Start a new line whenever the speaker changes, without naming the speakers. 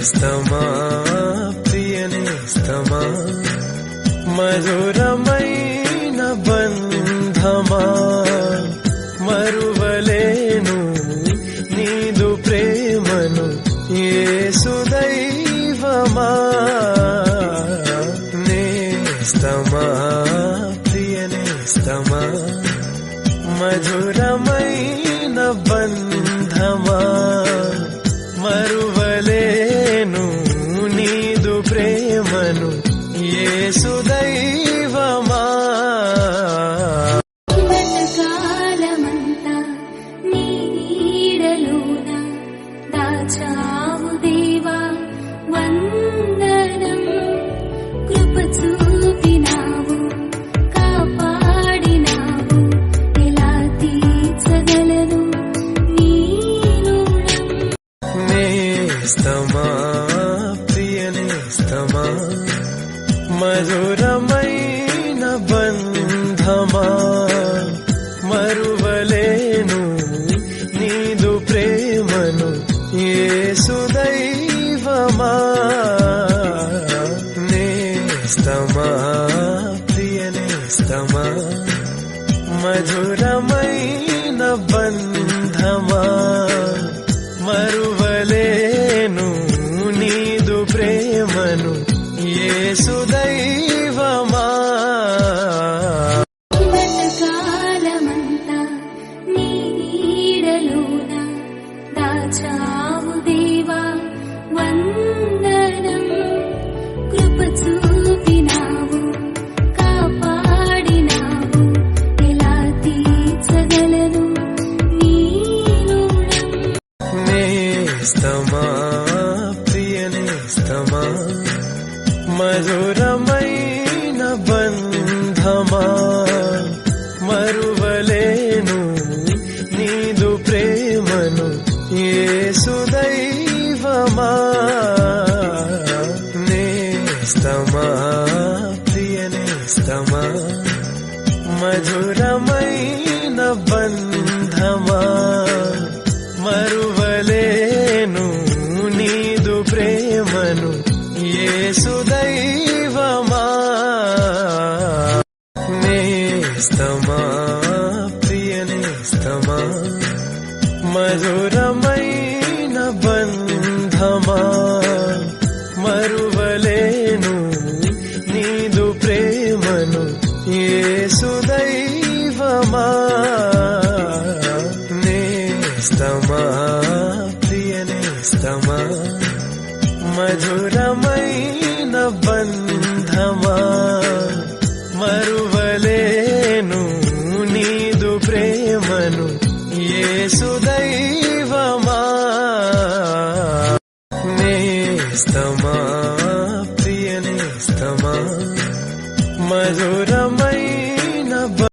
నేస్తమా ప్రియ నేస్తమా మధురమైన బంధమా మరువలేను నీదు ప్రేమను యేసు దైవమా నేస్తమా ప్రియ నేస్తమా మధురమైన బంధమా మరువలేను నీదు ప్రేమను యేసు దైవమా
కాలమంతా నీ నీడలోన దాచావు దేవా వందనం కృప చూపినావు కాపాడినావు ఎలా తీర్చగలను నీ రుణం
నేస్తమా ప్రియ నేస్తమా మధురమైన బంధమా మరువలేను నీదు ప్రేమను యేసు దైవమా నేస్తమా ప్రియ నేస్తమా మధురమైన బంధమా మరువలేను నీదు ప్రేమను యేసు దైవమా
కాలమంతా నీ నీడలోన దాచావు దేవా వందనం కృప చూపినావు కాపాడినావు ఎలా తీర్చగలను నీ రుణం
నేస్తమా ప్రియ నేస్తమా మధురమైన బంధమా మరువలేను నీదు ప్రేమను యేసు దైవమా నేస్తమా ప్రియ నేస్తమా మధురమైన బంధమా మరువలేను నీదు ప్రేమను యేసు దైవమా నేస్తమా ప్రియ నేస్తమా మధురమైన బంధమా మరువలేను నీదు ప్రేమను యేసు దైవమా నేస్తమా ప్రియ నేస్తమా మధురమైన బంధమా మరువలేను నీదు ప్రేమను యేసు దైవమా నేస్తమా ప్రియ నేస్తమా మధురమైన